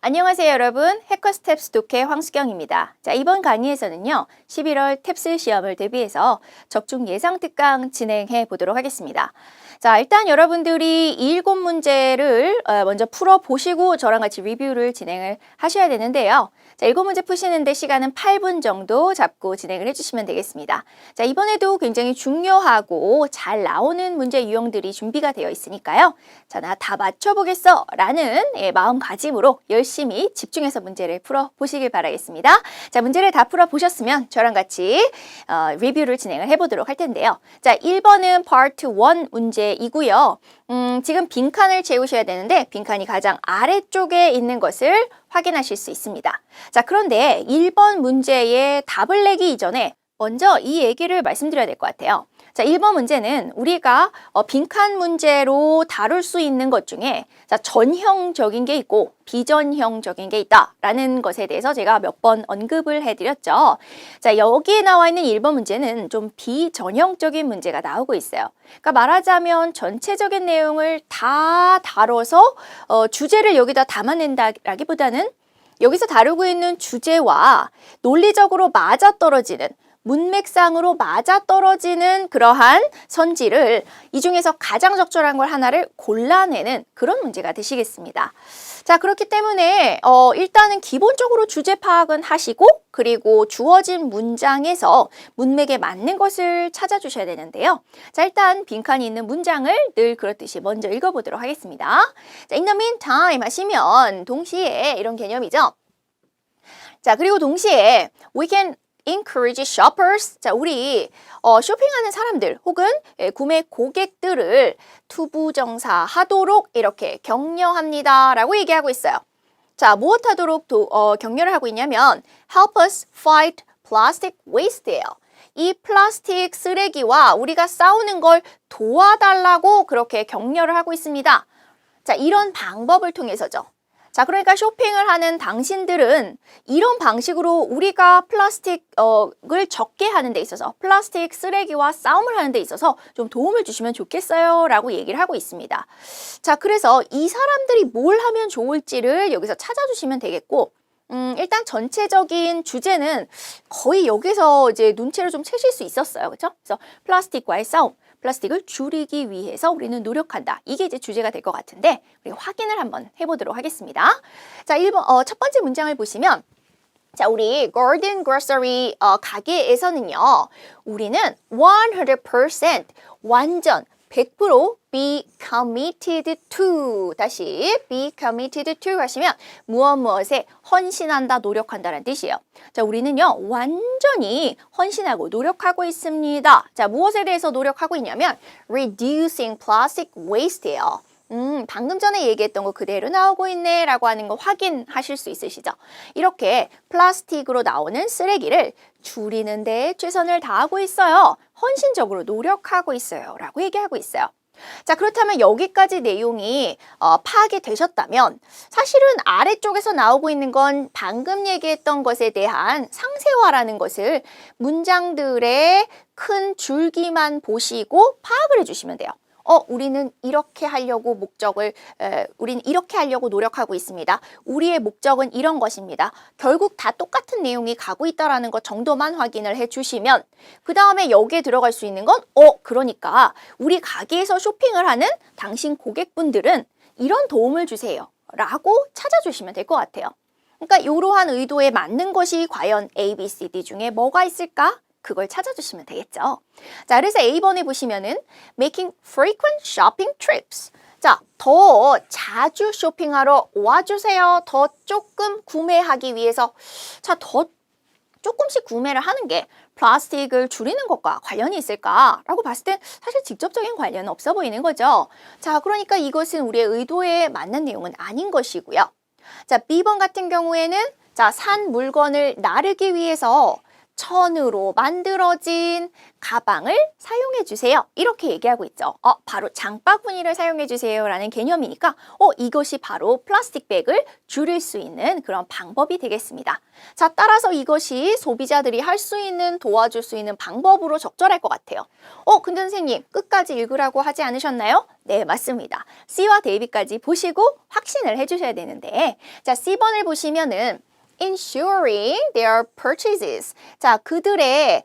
안녕하세요 여러분, 해커스텝스 독해 황수경입니다. 자, 이번 강의에서는요 11월 탭스 시험을 대비해서 적중 예상 특강 진행해 보도록 하겠습니다. 자, 일단 여러분들이 7문제를 먼저 풀어보시고 저랑 같이 리뷰를 진행을 하셔야 되는데요. 자, 7문제 푸시는데 시간은 8분 정도 잡고 진행을 해주시면 되겠습니다. 자, 이번에도 굉장히 중요하고 잘 나오는 문제 유형들이 준비가 되어 있으니까요. 자, 나 다 맞춰보겠어 라는 마음가짐으로 열심히 집중해서 문제를 풀어보시길 바라겠습니다. 자, 문제를 다 풀어보셨으면 저랑 같이 리뷰를 진행을 해보도록 할 텐데요. 자, 1번은 파트 1 문제이고요. 지금 빈칸을 채우셔야 되는데 빈칸이 가장 아래쪽에 있는 것을 확인하실 수 있습니다. 자, 그런데 1번 문제의 답을 내기 이전에 먼저 이 얘기를 말씀드려야 될 것 같아요. 자, 1번 문제는 우리가 빈칸 문제로 다룰 수 있는 것 중에 자, 전형적인 게 있고 비전형적인 게 있다라는 것에 대해서 제가 몇 번 언급을 해드렸죠. 자, 여기에 나와 있는 1번 문제는 좀 비전형적인 문제가 나오고 있어요. 그러니까 말하자면 전체적인 내용을 다 다뤄서 주제를 여기다 담아낸다라기보다는 여기서 다루고 있는 주제와 논리적으로 맞아떨어지는 문맥상으로 맞아떨어지는 그러한 선지를 이 중에서 가장 적절한 걸 하나를 골라내는 그런 문제가 되시겠습니다. 자, 그렇기 때문에 일단은 기본적으로 주제 파악은 하시고 그리고 주어진 문장에서 문맥에 맞는 것을 찾아주셔야 되는데요. 자, 일단 빈칸이 있는 문장을 늘 그렇듯이 먼저 읽어보도록 하겠습니다. 자, in the meantime 하시면 동시에 이런 개념이죠. 자, 그리고 동시에 we can encourage shoppers. 자, 우리 쇼핑하는 사람들 혹은 구매 고객들을 투부정사하도록 이렇게 격려합니다 라고 얘기하고 있어요. 자, 무엇하도록 격려를 하고 있냐면 help us fight plastic waste예요. 이 플라스틱 쓰레기와 우리가 싸우는 걸 도와달라고 그렇게 격려를 하고 있습니다. 자, 이런 방법을 통해서죠. 자, 그러니까 쇼핑을 하는 당신들은 이런 방식으로 우리가 플라스틱을 적게 하는 데 있어서 플라스틱 쓰레기와 싸움을 하는 데 있어서 좀 도움을 주시면 좋겠어요 라고 얘기를 하고 있습니다. 자, 그래서 이 사람들이 뭘 하면 좋을지를 여기서 찾아주시면 되겠고 일단 전체적인 주제는 거의 여기서 이제 눈치를 좀 채실 수 있었어요. 그렇죠? 그래서 플라스틱과의 싸움. 플라스틱을 줄이기 위해서 우리는 노력한다. 이게 이제 주제가 될 것 같은데 우리 확인을 한번 해보도록 하겠습니다. 자, 1번 첫 번째 문장을 보시면 자, 우리 Garden Grocery 가게에서는요. 우리는 100% 완전 100% be committed to 다시 be committed to 하시면 무엇에 헌신한다, 노력한다라는 뜻이에요. 자, 우리는요 완전히 헌신하고 노력하고 있습니다. 자, 무엇에 대해서 노력하고 있냐면 reducing plastic waste예요. 방금 전에 얘기했던 거 그대로 나오고 있네 라고 하는 거 확인하실 수 있으시죠? 이렇게 플라스틱으로 나오는 쓰레기를 줄이는 데 최선을 다하고 있어요. 헌신적으로 노력하고 있어요 라고 얘기하고 있어요. 자, 그렇다면 여기까지 내용이 파악이 되셨다면 사실은 아래쪽에서 나오고 있는 건 방금 얘기했던 것에 대한 상세화라는 것을 문장들의 큰 줄기만 보시고 파악을 해주시면 돼요. 우리는 이렇게 하려고 우리는 이렇게 하려고 노력하고 있습니다. 우리의 목적은 이런 것입니다. 결국 다 똑같은 내용이 가고 있다라는 것 정도만 확인을 해주시면 그 다음에 여기에 들어갈 수 있는 건 그러니까 우리 가게에서 쇼핑을 하는 당신 고객분들은 이런 도움을 주세요 라고 찾아주시면 될 것 같아요. 그러니까 이러한 의도에 맞는 것이 과연 A, B, C, D 중에 뭐가 있을까? 그걸 찾아주시면 되겠죠. 자, 그래서 A번에 보시면은 making frequent shopping trips. 자, 더 자주 쇼핑하러 와주세요. 더 조금 구매하기 위해서. 자, 더 조금씩 구매를 하는 게 플라스틱을 줄이는 것과 관련이 있을까라고 봤을 땐 사실 직접적인 관련은 없어 보이는 거죠. 자, 그러니까 이것은 우리의 의도에 맞는 내용은 아닌 것이고요. 자, B번 같은 경우에는 자, 산 물건을 나르기 위해서 천으로 만들어진 가방을 사용해 주세요. 이렇게 얘기하고 있죠. 바로 장바구니를 사용해 주세요 라는 개념이니까 이것이 바로 플라스틱 백을 줄일 수 있는 그런 방법이 되겠습니다. 자, 따라서 이것이 소비자들이 할 수 있는, 도와줄 수 있는 방법으로 적절할 것 같아요. 근데 선생님 끝까지 읽으라고 하지 않으셨나요? 네, 맞습니다. C와 데이비까지 보시고 확신을 해주셔야 되는데, 자, C번을 보시면은 ensuring their purchases. 자, 그들의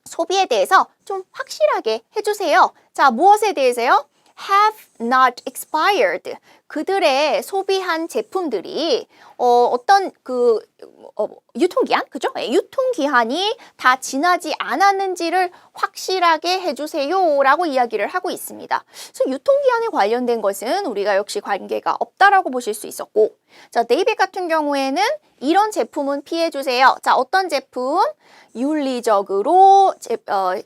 소비에 대해서 좀 확실하게 해주세요. 자, 무엇에 대해서요? have not expired. 그들의 소비한 제품들이 어떤 유통기한? 그죠? 네, 유통기한이 다 지나지 않았는지를 확실하게 해주세요 라고 이야기를 하고 있습니다. 그래서 유통기한에 관련된 것은 우리가 역시 관계가 없다라고 보실 수 있었고, 자, 데이빗 같은 경우에는 이런 제품은 피해주세요. 자, 어떤 제품? 윤리적으로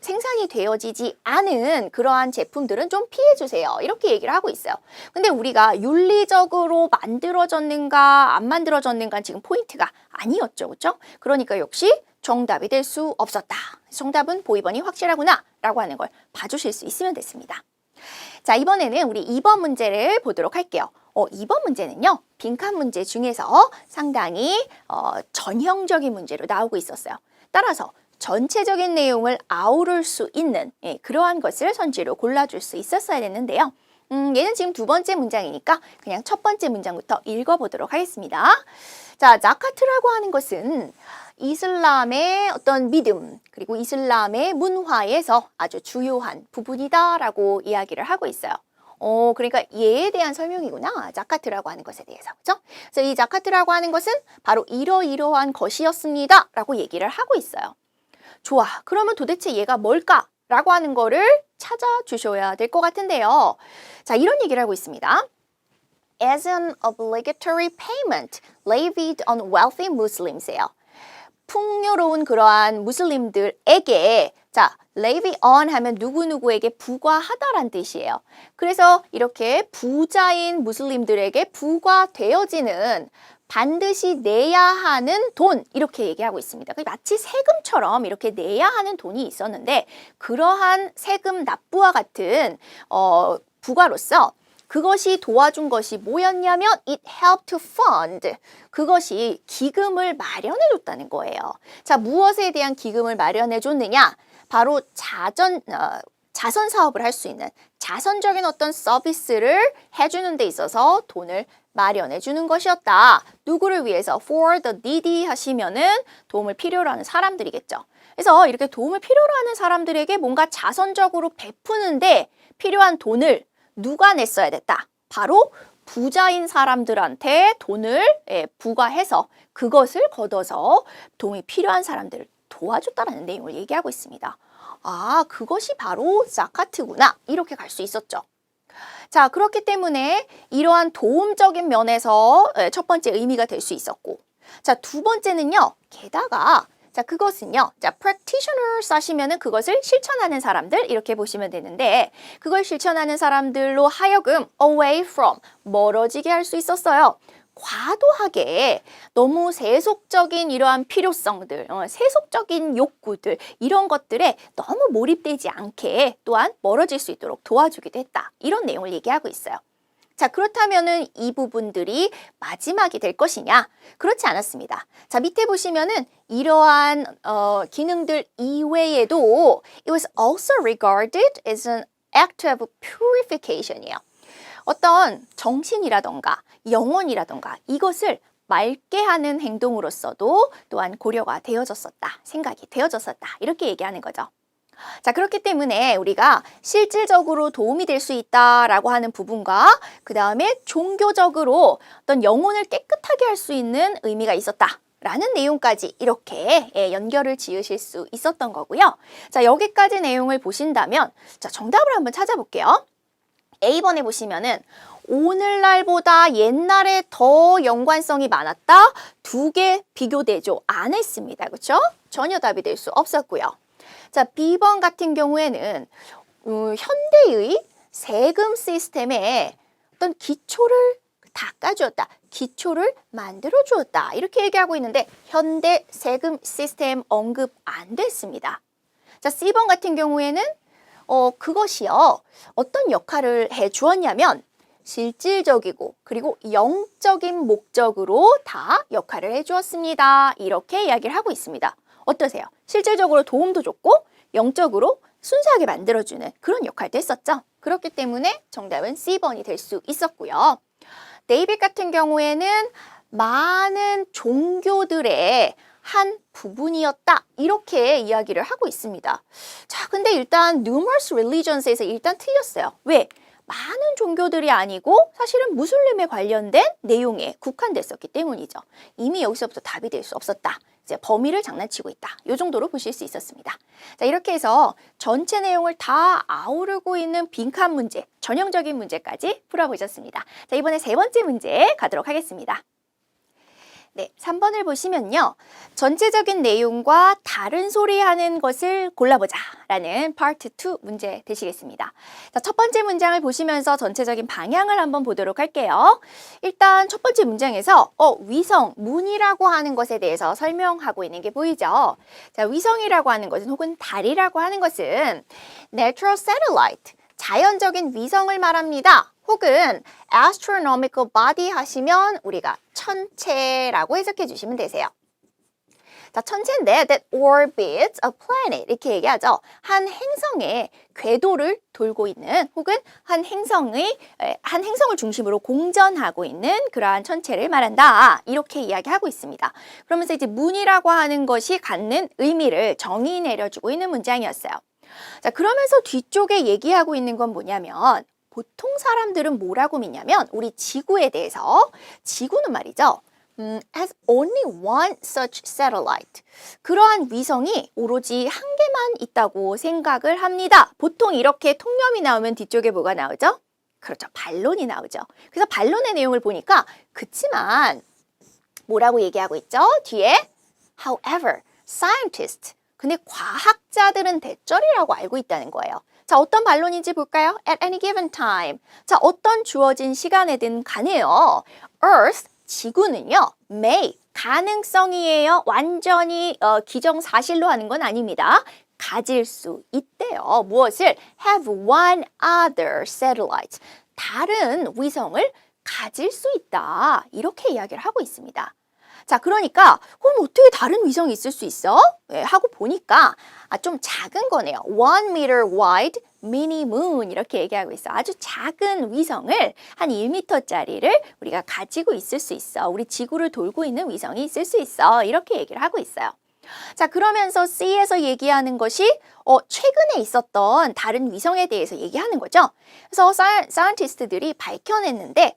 생산이 되어지지 않은 그러한 제품들은 좀 피해주세요. 이렇게 얘기를 하고 있어요. 근데 우리가 윤리적으로 만들어졌는가 안 만들어졌는가 지금 포인트가 아니었죠. 그렇죠? 그러니까 역시 정답이 될 수 없었다. 정답은 보이번이 확실하구나 라고 하는 걸 봐주실 수 있으면 됐습니다. 자, 이번에는 우리 2번 문제를 보도록 할게요. 2번 문제는요, 빈칸 문제 중에서 상당히 전형적인 문제로 나오고 있었어요. 따라서 전체적인 내용을 아우를 수 있는 그러한 것을 선지로 골라줄 수 있었어야 됐는데요. 얘는 지금 두 번째 문장이니까 그냥 첫 번째 문장부터 읽어보도록 하겠습니다. 자, 자카트라고 하는 것은 이슬람의 어떤 믿음 그리고 이슬람의 문화에서 아주 주요한 부분이다라고 이야기를 하고 있어요. 그러니까 얘에 대한 설명이구나. 자카트라고 하는 것에 대해서. 그죠? 그래서 이 자카트라고 하는 것은 바로 이러이러한 것이었습니다. 라고 얘기를 하고 있어요. 좋아. 그러면 도대체 얘가 뭘까? 라고 하는 거를 찾아주셔야 될 것 같은데요. 자, 이런 얘기를 하고 있습니다. As an obligatory payment levied on wealthy Muslims예요. 풍요로운 그러한 무슬림들에게, 자, levy on 하면 누구누구에게 부과하다란 뜻이에요. 그래서 이렇게 부자인 무슬림들에게 부과되어지는 반드시 내야 하는 돈, 이렇게 얘기하고 있습니다. 마치 세금처럼 이렇게 내야 하는 돈이 있었는데, 그러한 세금 납부와 같은 부과로서 그것이 도와준 것이 뭐였냐면 it helped to fund. 그것이 기금을 마련해 줬다는 거예요. 자, 무엇에 대한 기금을 마련해 줬느냐? 바로 자선 사업을 할 수 있는 자선적인 어떤 서비스를 해주는 데 있어서 돈을 마련해 주는 것이었다. 누구를 위해서? For the needy 하시면은 도움을 필요로 하는 사람들이겠죠. 그래서 이렇게 도움을 필요로 하는 사람들에게 뭔가 자선적으로 베푸는데 필요한 돈을 누가 냈어야 됐다? 바로 부자인 사람들한테 돈을 부과해서 그것을 걷어서 도움이 필요한 사람들을 도와줬다는 내용을 얘기하고 있습니다. 아, 그것이 바로 자카트구나. 이렇게 갈 수 있었죠. 자, 그렇기 때문에 이러한 도움적인 면에서 첫 번째 의미가 될 수 있었고, 자, 두 번째는요, 게다가 자, 그것은요. 자, practitioners 하시면은 그것을 실천하는 사람들 이렇게 보시면 되는데, 그걸 실천하는 사람들로 하여금 away from 멀어지게 할 수 있었어요. 과도하게 너무 세속적인 이러한 필요성들, 세속적인 욕구들 이런 것들에 너무 몰입되지 않게 또한 멀어질 수 있도록 도와주기도 했다. 이런 내용을 얘기하고 있어요. 자, 그렇다면은 이 부분들이 마지막이 될 것이냐? 그렇지 않았습니다. 자, 밑에 보시면은 이러한 기능들 이외에도 it was also regarded as an act of purification이에요. 어떤 정신이라던가 영혼이라던가 이것을 맑게 하는 행동으로서도 또한 고려가 되어졌었다. 생각이 되어졌었다. 이렇게 얘기하는 거죠. 자, 그렇기 때문에 우리가 실질적으로 도움이 될 수 있다라고 하는 부분과 그 다음에 종교적으로 어떤 영혼을 깨끗하게 할 수 있는 의미가 있었다. 라는 내용까지 이렇게 연결을 지으실 수 있었던 거고요. 자, 여기까지 내용을 보신다면 자, 정답을 한번 찾아볼게요. A번에 보시면은 오늘날보다 옛날에 더 연관성이 많았다. 두 개 비교대조 안 했습니다. 그렇죠? 전혀 답이 될 수 없었고요. 자, B번 같은 경우에는 현대의 세금 시스템에 어떤 기초를 닦아주었다. 기초를 만들어 주었다. 이렇게 얘기하고 있는데 현대 세금 시스템 언급 안 됐습니다. 자, C번 같은 경우에는 그것이요. 어떤 역할을 해 주었냐면 실질적이고 그리고 영적인 목적으로 다 역할을 해 주었습니다. 이렇게 이야기를 하고 있습니다. 어떠세요? 실질적으로 도움도 줬고 영적으로 순수하게 만들어주는 그런 역할도 했었죠. 그렇기 때문에 정답은 C번이 될 수 있었고요. 데이빗 같은 경우에는 많은 종교들의 한 부분이었다. 이렇게 이야기를 하고 있습니다. 자, 근데 일단 numerous religions에서 일단 틀렸어요. 왜? 많은 종교들이 아니고 사실은 무슬림에 관련된 내용에 국한됐었기 때문이죠. 이미 여기서부터 답이 될 수 없었다. 이제 범위를 장난치고 있다. 이 정도로 보실 수 있었습니다. 자, 이렇게 해서 전체 내용을 다 아우르고 있는 빈칸 문제, 전형적인 문제까지 풀어보셨습니다. 자, 이번에 세 번째 문제 가도록 하겠습니다. 네, 3번을 보시면요. 전체적인 내용과 다른 소리 하는 것을 골라보자 라는 파트 2 문제 되시겠습니다. 자, 첫 번째 문장을 보시면서 전체적인 방향을 한번 보도록 할게요. 일단 첫 번째 문장에서 위성, 문이라고 하는 것에 대해서 설명하고 있는 게 보이죠? 자, 위성이라고 하는 것은 혹은 달이라고 하는 것은 natural satellite, 자연적인 위성을 말합니다. 혹은 astronomical body 하시면 우리가 천체라고 해석해 주시면 되세요. 자, 천체인데 that orbits a planet 이렇게 얘기하죠. 한 행성의 궤도를 돌고 있는 혹은 한 행성을 중심으로 공전하고 있는 그러한 천체를 말한다. 이렇게 이야기하고 있습니다. 그러면서 이제 문이라고 하는 것이 갖는 의미를 정의 내려주고 있는 문장이었어요. 자, 그러면서 뒤쪽에 얘기하고 있는 건 뭐냐면 보통 사람들은 뭐라고 믿냐면 우리 지구에 대해서 지구는 말이죠. has only one such satellite. 그러한 위성이 오로지 한 개만 있다고 생각을 합니다. 보통 이렇게 통념이 나오면 뒤쪽에 뭐가 나오죠? 그렇죠. 반론이 나오죠. 그래서 반론의 내용을 보니까 그치만 뭐라고 얘기하고 있죠? 뒤에 however, scientists. 근데 과학자들은 대절이라고 알고 있다는 거예요. 자, 어떤 반론인지 볼까요? At any given time. 자, 어떤 주어진 시간에든 간에요. Earth, 지구는요. may, 가능성이에요. 완전히 기정사실로 하는 건 아닙니다. 가질 수 있대요. 무엇을? Have one other satellite. 다른 위성을 가질 수 있다. 이렇게 이야기를 하고 있습니다. 자, 그러니까 그럼 어떻게 다른 위성이 있을 수 있어? 네, 하고 보니까 좀 작은 거네요. 1 meter wide mini moon 이렇게 얘기하고 있어. 아주 작은 위성을 한 1m짜리를 우리가 가지고 있을 수 있어. 우리 지구를 돌고 있는 위성이 있을 수 있어. 이렇게 얘기를 하고 있어요. 자, 그러면서 C에서 얘기하는 것이 최근에 있었던 다른 위성에 대해서 얘기하는 거죠. 그래서 사이언티스트들이 밝혀냈는데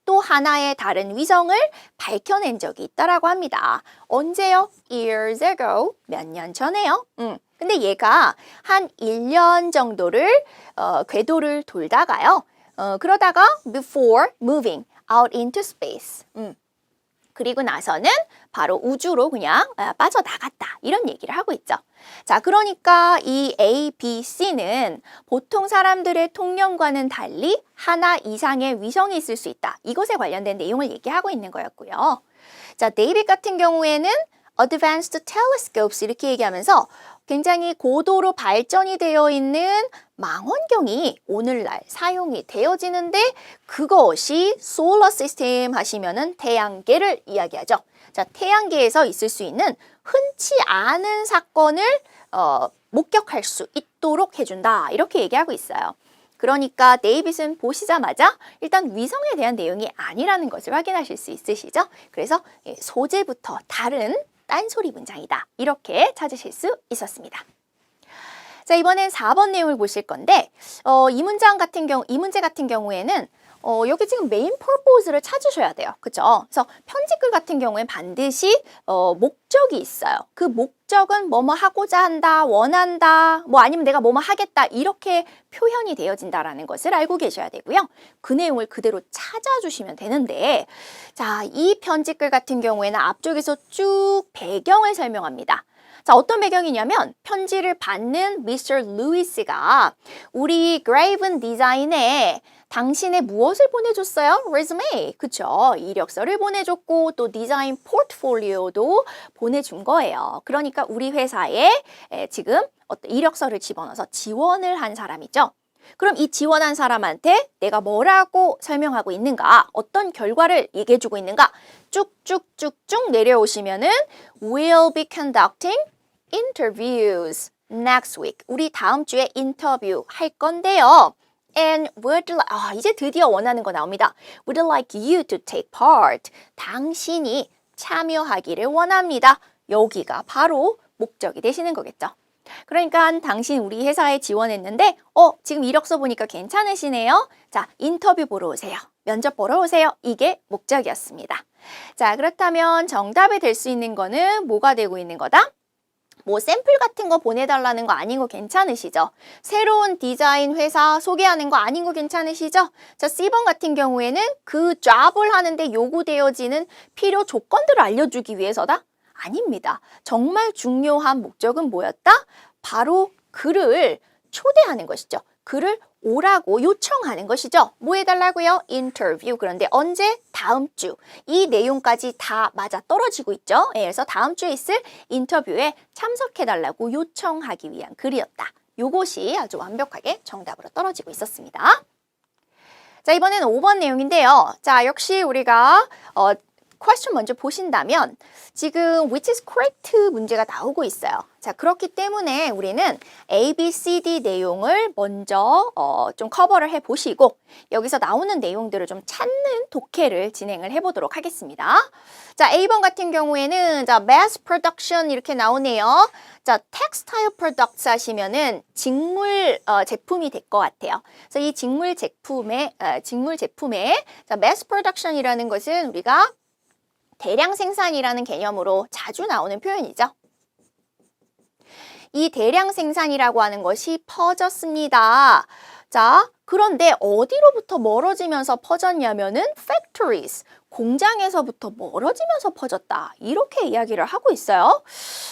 또 하나의 다른 위성을 밝혀낸 적이 있다라고 합니다. 언제요? Years ago. 몇 년 전에요. 근데 얘가 한 1년 정도를 궤도를 돌다가요. 그러다가 before moving out into space. 그리고 나서는 바로 우주로 그냥 빠져나갔다. 이런 얘기를 하고 있죠. 자, 그러니까 이 A, B, C는 보통 사람들의 통념과는 달리 하나 이상의 위성이 있을 수 있다. 이것에 관련된 내용을 얘기하고 있는 거였고요. 자, 데이빗 같은 경우에는 Advanced Telescopes 이렇게 얘기하면서 굉장히 고도로 발전이 되어 있는 망원경이 오늘날 사용이 되어지는데 그것이 솔러 시스템 하시면은 태양계를 이야기하죠. 자, 태양계에서 있을 수 있는 흔치 않은 사건을 목격할 수 있도록 해준다. 이렇게 얘기하고 있어요. 그러니까 데이빗은 보시자마자 일단 위성에 대한 내용이 아니라는 것을 확인하실 수 있으시죠? 그래서 소재부터 다른 딴소리 문장이다. 이렇게 찾으실 수 있었습니다. 자, 이번엔 4번 내용을 보실 건데 이 문제 같은 경우에는 여기 지금 메인 퍼포즈를 찾으셔야 돼요. 그죠? 그래서 편집글 같은 경우에 반드시 목적이 있어요. 그 목적은 뭐뭐 하고자 한다, 원한다, 뭐 아니면 내가 뭐뭐 하겠다 이렇게 표현이 되어진다라는 것을 알고 계셔야 되고요. 그 내용을 그대로 찾아주시면 되는데 자, 이 편집글 같은 경우에는 앞쪽에서 쭉 배경을 설명합니다. 자, 어떤 배경이냐면 편지를 받는 미스터 루이스가 우리 그레이븐 디자인에 당신의 무엇을 보내줬어요? resume. 그쵸? 이력서를 보내줬고 또 디자인 포트폴리오도 보내준 거예요. 그러니까 우리 회사에 지금 어떤 이력서를 집어넣어서 지원을 한 사람이죠. 그럼 이 지원한 사람한테 내가 뭐라고 설명하고 있는가? 어떤 결과를 얘기해주고 있는가? 쭉쭉쭉쭉 내려오시면은 We'll be conducting interviews next week. 우리 다음 주에 인터뷰 할 건데요. And 이제 드디어 원하는 거 나옵니다. Would like you to take part. 당신이 참여하기를 원합니다. 여기가 바로 목적이 되시는 거겠죠. 그러니까 당신 우리 회사에 지원했는데 지금 이력서 보니까 괜찮으시네요. 자, 인터뷰 보러 오세요. 면접 보러 오세요. 이게 목적이었습니다. 자, 그렇다면 정답이 될 수 있는 거는 뭐가 되고 있는 거다? 뭐 샘플 같은 거 보내달라는 거 아닌 거 괜찮으시죠? 새로운 디자인 회사 소개하는 거 아닌 거 괜찮으시죠? 자, C번 같은 경우에는 그 잡을 하는데 요구되어지는 필요 조건들을 알려주기 위해서다? 아닙니다. 정말 중요한 목적은 뭐였다? 바로 그를 초대하는 것이죠. 그를 오라고 요청하는 것이죠. 뭐 해달라고요? 인터뷰. 그런데 언제? 다음 주. 이 내용까지 다 맞아 떨어지고 있죠. 그래서 다음 주에 있을 인터뷰에 참석해달라고 요청하기 위한 글이었다. 요것이 아주 완벽하게 정답으로 떨어지고 있었습니다. 자, 이번에는 5번 내용인데요. 자, 역시 우리가 question 먼저 보신다면 지금 which is correct 문제가 나오고 있어요. 자, 그렇기 때문에 우리는 A, B, C, D 내용을 먼저 좀 커버를 해보시고 여기서 나오는 내용들을 좀 찾는 독해를 진행을 해보도록 하겠습니다. 자, A번 같은 경우에는 자, mass production 이렇게 나오네요. 자, textile products 하시면은 직물 제품이 될 것 같아요. 그래서 이 직물 제품의 자, mass production이라는 것은 우리가 대량 생산이라는 개념으로 자주 나오는 표현이죠. 이 대량 생산이라고 하는 것이 퍼졌습니다. 자, 그런데 어디로부터 멀어지면서 퍼졌냐면은 factories, 공장에서부터 멀어지면서 퍼졌다. 이렇게 이야기를 하고 있어요.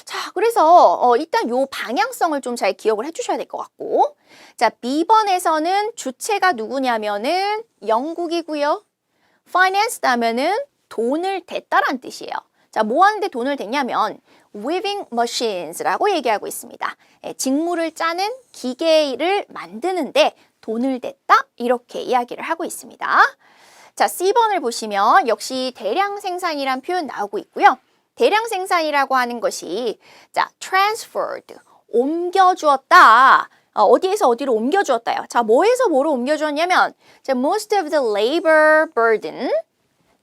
자, 그래서 일단 요 방향성을 좀 잘 기억을 해주셔야 될 것 같고 자, B번에서는 주체가 누구냐면은 영국이고요. financed 하면은 돈을 댔다란 뜻이에요. 자, 뭐 하는데 돈을 댔냐면 weaving machines라고 얘기하고 있습니다. 직물을 짜는 기계를 만드는데 돈을 댔다 이렇게 이야기를 하고 있습니다. 자, C번을 보시면 역시 대량 생산이란 표현 나오고 있고요. 대량 생산이라고 하는 것이 자, transferred, 옮겨주었다. 어디에서 어디로 옮겨주었다요. 자, 뭐에서 뭐로 옮겨주었냐면 자, most of the labor burden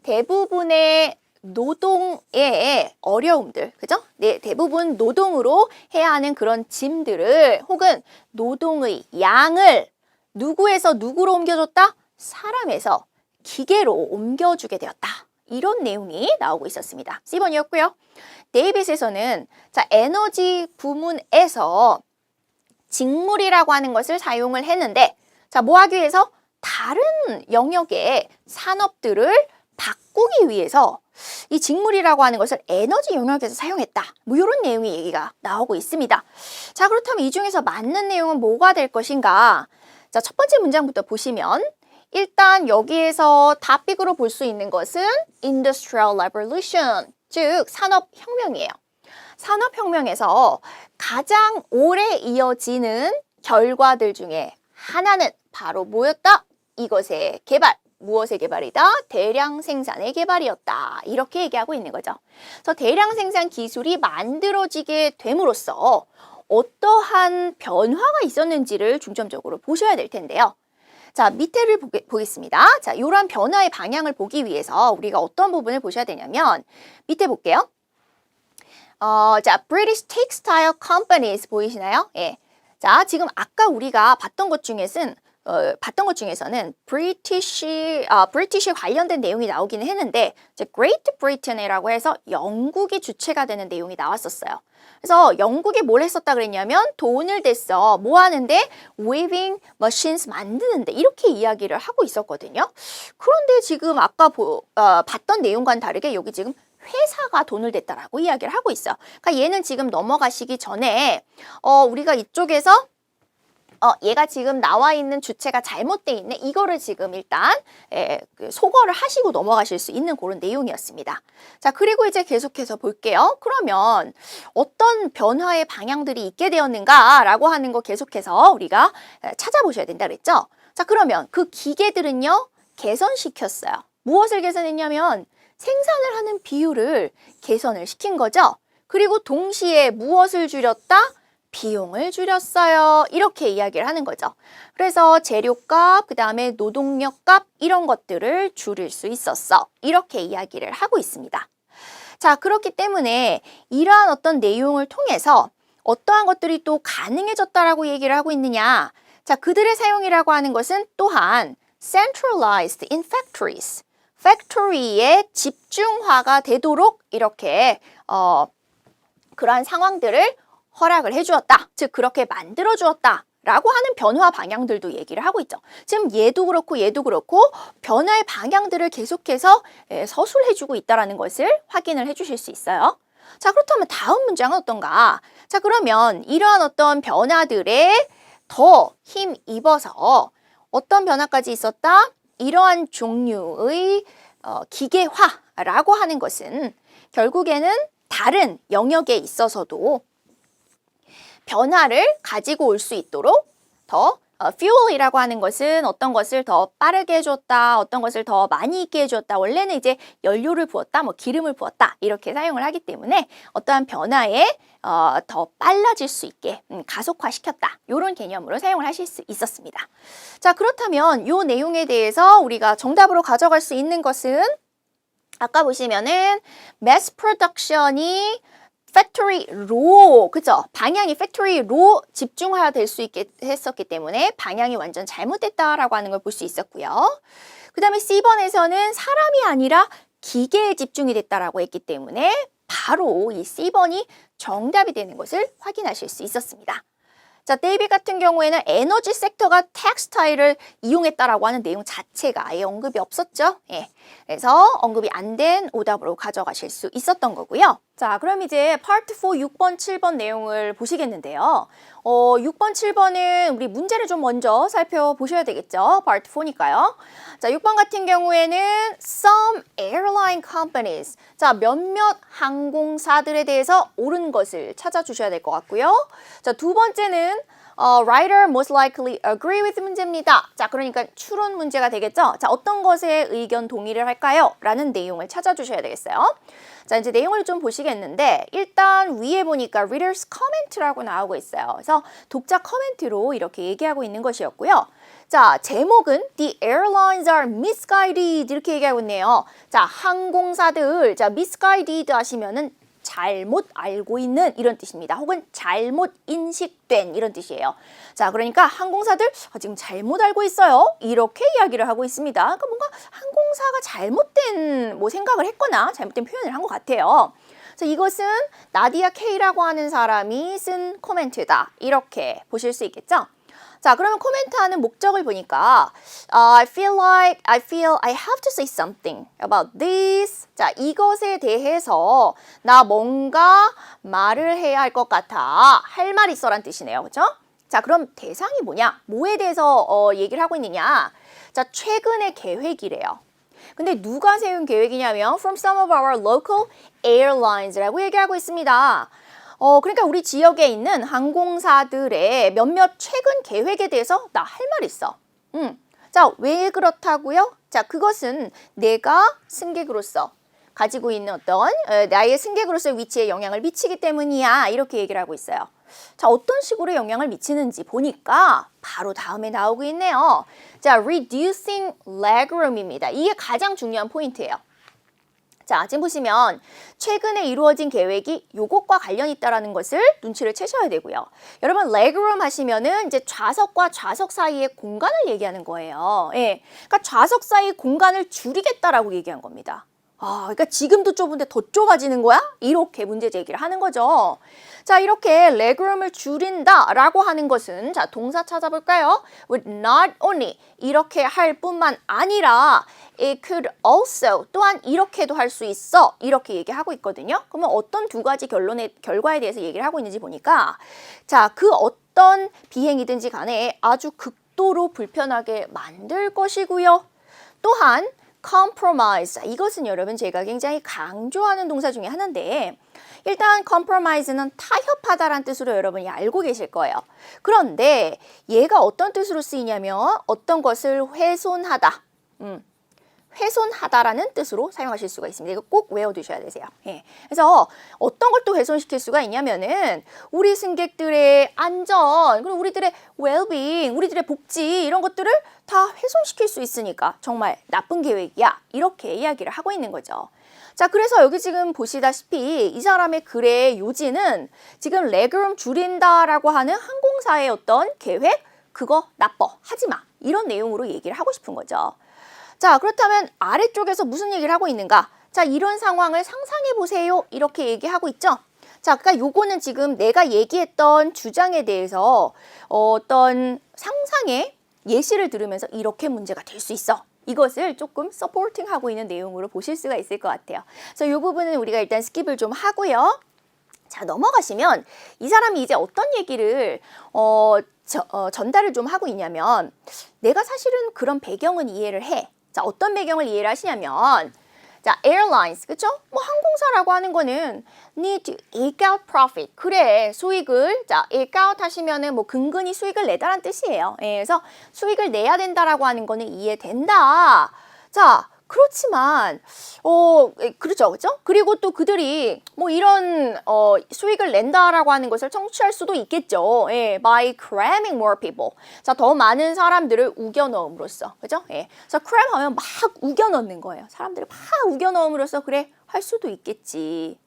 대부분의 노동의 어려움들, 그죠? 네, 대부분 노동으로 해야 하는 그런 짐들을 혹은 노동의 양을 누구에서 누구로 옮겨줬다? 사람에서 기계로 옮겨주게 되었다. 이런 내용이 나오고 있었습니다. C번이었고요. 데이빗에서는 자, 에너지 부문에서 직물이라고 하는 것을 사용을 했는데 자, 뭐 하기 위해서? 다른 영역의 산업들을 바꾸기 위해서 이 직물이라고 하는 것을 에너지 영역에서 사용했다. 뭐 이런 내용이 얘기가 나오고 있습니다. 자, 그렇다면 이 중에서 맞는 내용은 뭐가 될 것인가? 자, 첫 번째 문장부터 보시면 일단 여기에서 답빅으로 볼 수 있는 것은 Industrial Revolution, 즉 산업혁명이에요. 산업혁명에서 가장 오래 이어지는 결과들 중에 하나는 바로 뭐였다? 이것의 개발. 무엇의 개발이다? 대량 생산의 개발이었다. 이렇게 얘기하고 있는 거죠. 그래서 대량 생산 기술이 만들어지게 됨으로써 어떠한 변화가 있었는지를 중점적으로 보셔야 될 텐데요. 자, 밑에를 보겠습니다. 자, 이러한 변화의 방향을 보기 위해서 우리가 어떤 부분을 보셔야 되냐면 밑에 볼게요. 자, British Textile Companies 보이시나요? 예. 자, 지금 아까 우리가 봤던 것 중에서는 브리티시 관련된 내용이 나오기는 했는데 이제 Great Britain이라고 해서 영국이 주체가 되는 내용이 나왔었어요. 그래서 영국이 뭘 했었다 그랬냐면 돈을 댔어. 뭐 하는데? weaving machines 만드는데 이렇게 이야기를 하고 있었거든요. 그런데 지금 아까 봤던 내용과는 다르게 여기 지금 회사가 돈을 댔다라고 이야기를 하고 있어요. 그러니까 얘는 지금 넘어가시기 전에 우리가 이쪽에서 얘가 지금 나와 있는 주체가 잘못돼 있네. 이거를 지금 일단 소거를 하시고 넘어가실 수 있는 그런 내용이었습니다. 자, 그리고 이제 계속해서 볼게요. 그러면 어떤 변화의 방향들이 있게 되었는가라고 하는 거 계속해서 우리가 찾아보셔야 된다 그랬죠. 자, 그러면 그 기계들은요, 개선시켰어요. 무엇을 개선했냐면 생산을 하는 비율을 개선을 시킨 거죠. 그리고 동시에 무엇을 줄였다? 비용을 줄였어요. 이렇게 이야기를 하는 거죠. 그래서 재료값, 그 다음에 노동력값 이런 것들을 줄일 수 있었어. 이렇게 이야기를 하고 있습니다. 자, 그렇기 때문에 이러한 어떤 내용을 통해서 어떠한 것들이 또 가능해졌다라고 얘기를 하고 있느냐. 자, 그들의 사용이라고 하는 것은 또한 centralized in factories. 팩토리에 집중화가 되도록 이렇게 그러한 상황들을 허락을 해주었다. 즉 그렇게 만들어 주었다. 라고 하는 변화 방향들도 얘기를 하고 있죠. 지금 얘도 그렇고 변화의 방향들을 계속해서 서술해주고 있다는 것을 확인을 해주실 수 있어요. 자, 그렇다면 다음 문장은 어떤가? 자, 그러면 이러한 어떤 변화들에 더 힘입어서 어떤 변화까지 있었다? 이러한 종류의 기계화라고 하는 것은 결국에는 다른 영역에 있어서도 변화를 가지고 올 수 있도록 더 fuel이라고 하는 것은 어떤 것을 더 빠르게 해줬다, 어떤 것을 더 많이 있게 해줬다. 원래는 이제 연료를 부었다, 뭐 기름을 부었다 이렇게 사용을 하기 때문에 어떠한 변화에 더 빨라질 수 있게 가속화시켰다. 이런 개념으로 사용을 하실 수 있었습니다. 자, 그렇다면 이 내용에 대해서 우리가 정답으로 가져갈 수 있는 것은 아까 보시면은 mass production이 팩토리로, 그죠? 방향이 팩토리로 집중화될 수 있게 했었기 때문에 방향이 완전 잘못됐다라고 하는 걸 볼 수 있었고요. 그 다음에 C번에서는 사람이 아니라 기계에 집중이 됐다라고 했기 때문에 바로 이 C번이 정답이 되는 것을 확인하실 수 있었습니다. 자, 데이빗 같은 경우에는 에너지 섹터가 텍스타일을 이용했다라고 하는 내용 자체가 아예 언급이 없었죠. 예. 그래서 언급이 안 된 오답으로 가져가실 수 있었던 거고요. 자, 그럼 이제 파트 4 6번, 7번 내용을 보시겠는데요. 6번, 7번은 우리 문제를 좀 먼저 살펴보셔야 되겠죠. 파트 4니까요. 자, 6번 같은 경우에는 some airline companies. 자, 몇몇 항공사들에 대해서 옳은 것을 찾아주셔야 될 것 같고요. 자, 두 번째는 writer most likely agree with 문제입니다. 자, 그러니까 추론 문제가 되겠죠. 자, 어떤 것에 의견 동의를 할까요? 라는 내용을 찾아주셔야 되겠어요. 자, 이제 내용을 좀 보시겠는데 일단 위에 보니까 reader's comment라고 나오고 있어요. 그래서 독자 커멘트로 이렇게 얘기하고 있는 것이었고요. 자, 제목은 The airlines are misguided 이렇게 얘기하고 있네요. 자, 항공사들, 자, misguided 하시면은 잘못 알고 있는 이런 뜻입니다. 혹은 잘못 인식된 이런 뜻이에요. 자, 그러니까 항공사들 지금 잘못 알고 있어요. 이렇게 이야기를 하고 있습니다. 그러니까 뭔가 항공사가 잘못된 뭐 생각을 했거나 잘못된 표현을 한 것 같아요. 자, 이것은 나디아 K라고 하는 사람이 쓴 코멘트다. 이렇게 보실 수 있겠죠? 자, 그러면 코멘트하는 목적을 보니까 I feel I have to say something about this. 자, 이것에 대해서 나 뭔가 말을 해야 할 것 같아. 할 말 있어란 뜻이네요. 그렇죠? 자, 그럼 대상이 뭐냐? 뭐에 대해서 얘기를 하고 있느냐? 자, 최근의 계획이래요. 근데 누가 세운 계획이냐면 from some of our local airlines라고 얘기하고 있습니다. 그러니까 우리 지역에 있는 항공사들의 몇몇 최근 계획에 대해서 나 할 말 있어. 자, 왜 그렇다고요? 자, 그것은 내가 승객으로서 가지고 있는 어떤 나의 승객으로서의 위치에 영향을 미치기 때문이야. 이렇게 얘기를 하고 있어요. 자, 어떤 식으로 영향을 미치는지 보니까 바로 다음에 나오고 있네요. 자, reducing legroom입니다. 이게 가장 중요한 포인트예요. 자, 지금 보시면 최근에 이루어진 계획이 요것과 관련이 있다는 것을 눈치를 채셔야 되고요. 여러분, legroom 하시면은 이제 좌석과 좌석 사이의 공간을 얘기하는 거예요. 예. 그러니까 좌석 사이 공간을 줄이겠다라고 얘기한 겁니다. 그러니까 지금도 좁은데 더 좁아지는 거야? 이렇게 문제 제기를 하는 거죠. 자, 이렇게 legroom을 줄인다라고 하는 것은 자, 동사 찾아볼까요? Would not only 이렇게 할 뿐만 아니라 it could also 또한 이렇게도 할 수 있어. 이렇게 얘기하고 있거든요. 그러면 어떤 두 가지 결과에 대해서 얘기를 하고 있는지 보니까 자, 그 어떤 비행이든지 간에 아주 극도로 불편하게 만들 것이고요. 또한 compromise. 이것은 여러분 제가 굉장히 강조하는 동사 중에 하나인데 일단 compromise는 타협하다라는 뜻으로 여러분이 알고 계실 거예요. 그런데 얘가 어떤 뜻으로 쓰이냐면 어떤 것을 훼손하다. 훼손하다라는 뜻으로 사용하실 수가 있습니다. 이거 꼭 외워두셔야 되세요. 예. 그래서 어떤 걸 또 훼손시킬 수가 있냐면은 우리 승객들의 안전, 그리고 우리들의 well-being, 우리들의 복지 이런 것들을 다 훼손시킬 수 있으니까 정말 나쁜 계획이야. 이렇게 이야기를 하고 있는 거죠. 자, 그래서 여기 지금 보시다시피 이 사람의 글의 요지는 지금 레그룸 줄인다라고 하는 항공사의 어떤 계획, 그거 나빠, 하지 마. 이런 내용으로 얘기를 하고 싶은 거죠. 자, 그렇다면 아래쪽에서 무슨 얘기를 하고 있는가? 자, 이런 상황을 상상해 보세요. 이렇게 얘기하고 있죠. 자, 그러니까 요거는 지금 내가 얘기했던 주장에 대해서 어떤 상상의 예시를 들으면서 이렇게 문제가 될 수 있어. 이것을 조금 서포팅하고 있는 내용으로 보실 수가 있을 것 같아요. 그래서 이 부분은 우리가 일단 스킵을 좀 하고요. 자, 넘어가시면 이 사람이 이제 어떤 얘기를 전달을 좀 하고 있냐면 내가 사실은 그런 배경은 이해를 해. 자, 어떤 배경을 이해를 하시냐면 자, airlines, 그쵸? 뭐 항공사라고 하는 거는 need to eke out profit. 그래, 수익을 자, eke out 하시면은 뭐 근근히 수익을 내다라는 뜻이에요. 예, 그래서 수익을 내야 된다라고 하는 거는 이해된다. 자, 그렇지만 그렇죠, 그렇죠? 그리고 또 그들이 뭐 이런 수익을 낸다라고 하는 것을 청취할 수도 있겠죠. 예, by cramming more people. 자, 더 많은 사람들을 우겨 넣음으로써, 그죠? 예, 그래서 cram 하면 막 우겨 넣는 거예요. 사람들을 막 우겨 넣음으로써 그래 할 수도 있겠지.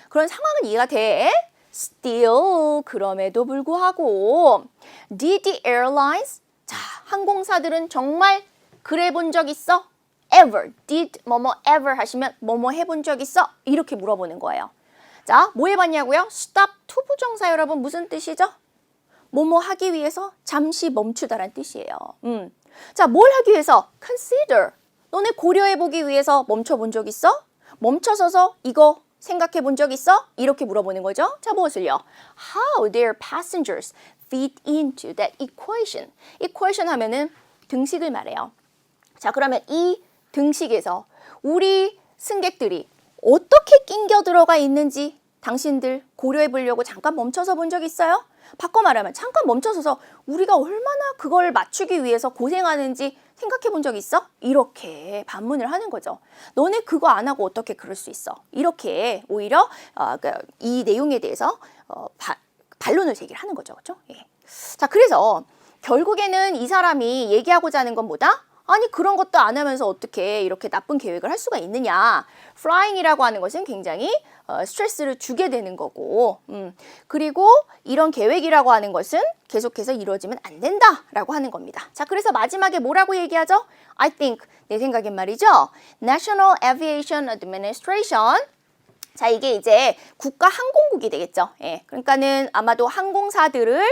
그런 상황은 이해가 돼. Still 그럼에도 불구하고 did the airlines 자, 항공사들은 정말 그래 본 적 있어? ever, did 뭐뭐 ever 하시면 뭐뭐 해본 적 있어? 이렇게 물어보는 거예요. 자, 뭐 해봤냐고요? stop 투부정사 여러분 무슨 뜻이죠? 뭐뭐 하기 위해서 잠시 멈추다란 뜻이에요. 자, 뭘 하기 위해서? consider. 너네 고려해보기 위해서 멈춰본 적 있어? 멈춰서서 이거 생각해 본 적 있어? 이렇게 물어보는 거죠. 자, 무엇을요? How their passengers fit into that equation. equation 하면은 등식을 말해요. 자, 그러면 이 등식에서 우리 승객들이 어떻게 낑겨 들어가 있는지 당신들 고려해 보려고 잠깐 멈춰서 본 적 있어요? 바꿔 말하면 잠깐 멈춰서서 우리가 얼마나 그걸 맞추기 위해서 고생하는지 생각해 본 적 있어? 이렇게 반문을 하는 거죠. 너네 그거 안 하고 어떻게 그럴 수 있어? 이렇게 오히려 이 내용에 대해서 반론을 제기를 하는 거죠. 그렇죠? 예. 자, 그래서 결국에는 이 사람이 얘기하고자 하는 건 뭐다? 아니 그런 것도 안 하면서 어떻게 이렇게 나쁜 계획을 할 수가 있느냐. flying이라고 하는 것은 굉장히 스트레스를 주게 되는 거고 그리고 이런 계획이라고 하는 것은 계속해서 이루어지면 안 된다라고 하는 겁니다. 자, 그래서 마지막에 뭐라고 얘기하죠? I think, 내 생각엔 말이죠. National Aviation Administration 자, 이게 이제 국가 항공국이 되겠죠. 예, 그러니까는 아마도 항공사들을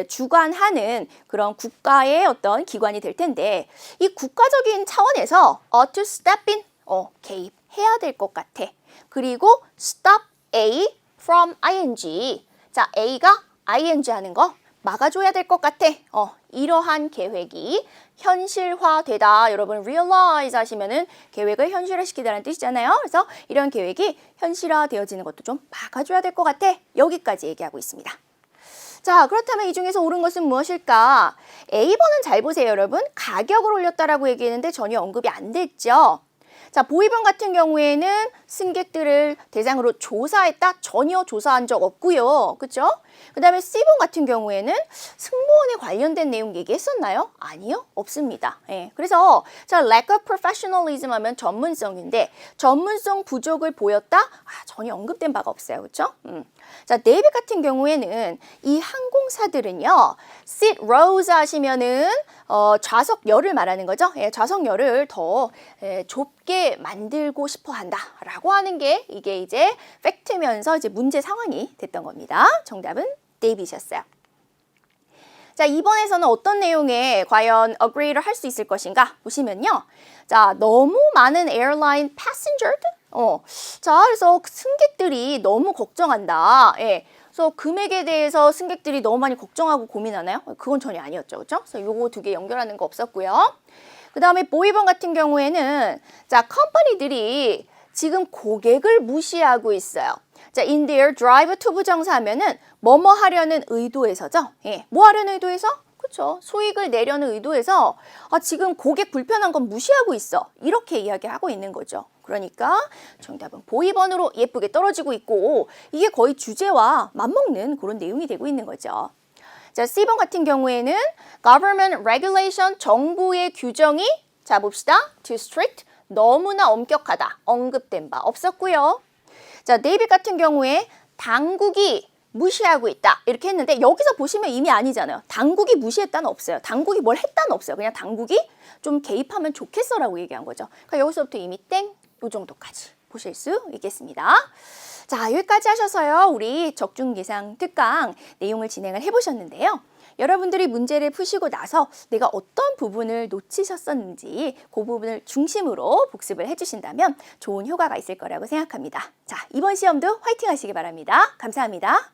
주관하는 그런 국가의 어떤 기관이 될 텐데 이 국가적인 차원에서 to step in, 개입해야 될 것 같아. 그리고 stop A from ing. 자, A가 ing 하는 거 막아줘야 될 것 같아. 이러한 계획이 현실화되다. 여러분 realize 하시면은 계획을 현실화시키다라는 뜻이잖아요. 그래서 이런 계획이 현실화되어지는 것도 좀 막아줘야 될 것 같아. 여기까지 얘기하고 있습니다. 자, 그렇다면 이 중에서 옳은 것은 무엇일까? A번은 잘 보세요, 여러분. 가격을 올렸다라고 얘기했는데 전혀 언급이 안 됐죠. 자, 보이번 같은 경우에는 승객들을 대상으로 조사했다? 전혀 조사한 적 없고요. 그렇죠? 그 다음에 C번 같은 경우에는 승무원에 관련된 내용 얘기했었나요? 아니요, 없습니다. 예, 그래서 자, lack of professionalism 하면 전문성인데 전문성 부족을 보였다? 전혀 언급된 바가 없어요. 그렇죠? 자, 네이비 같은 경우에는 이 항공사들은요, seat rows 하시면은 좌석열을 말하는 거죠. 예, 좌석열을 더 좁게 만들고 싶어 한다라고 하는 게 이게 이제 팩트면서 이제 문제 상황이 됐던 겁니다. 정답은 네이비셨어요. 자, 이번에서는 어떤 내용에 과연 agree를 할 수 있을 것인가 보시면요. 자, 너무 많은 에어라인 패신저드? 자, 그래서 승객들이 너무 걱정한다. 예. 그래서 금액에 대해서 승객들이 너무 많이 걱정하고 고민하나요? 그건 전혀 아니었죠. 그렇죠? 그래서 요거 두 개 연결하는 거 없었고요. 그 다음에 보이번 같은 경우에는 자, 컴퍼니들이 지금 고객을 무시하고 있어요. 자, in their drive to 부정사하면은 뭐뭐 하려는 의도에서죠. 예, 뭐 하려는 의도에서? 그렇죠. 수익을 내려는 의도에서 지금 고객 불편한 건 무시하고 있어. 이렇게 이야기하고 있는 거죠. 그러니까 정답은 보이번으로 예쁘게 떨어지고 있고 이게 거의 주제와 맞먹는 그런 내용이 되고 있는 거죠. 자, C번 같은 경우에는 government regulation, 정부의 규정이 자, 봅시다. too strict, 너무나 엄격하다. 언급된 바 없었고요. 자, 네이비 같은 경우에 당국이 무시하고 있다. 이렇게 했는데 여기서 보시면 이미 아니잖아요. 당국이 무시했다는 없어요. 당국이 뭘 했다는 없어요. 그냥 당국이 좀 개입하면 좋겠어라고 얘기한 거죠. 그러니까 여기서부터 이미 땡, 요 정도까지 보실 수 있겠습니다. 자, 여기까지 하셔서요. 우리 적중 예상 특강 내용을 진행을 해보셨는데요. 여러분들이 문제를 푸시고 나서 내가 어떤 부분을 놓치셨었는지 그 부분을 중심으로 복습을 해주신다면 좋은 효과가 있을 거라고 생각합니다. 자, 이번 시험도 화이팅 하시기 바랍니다. 감사합니다.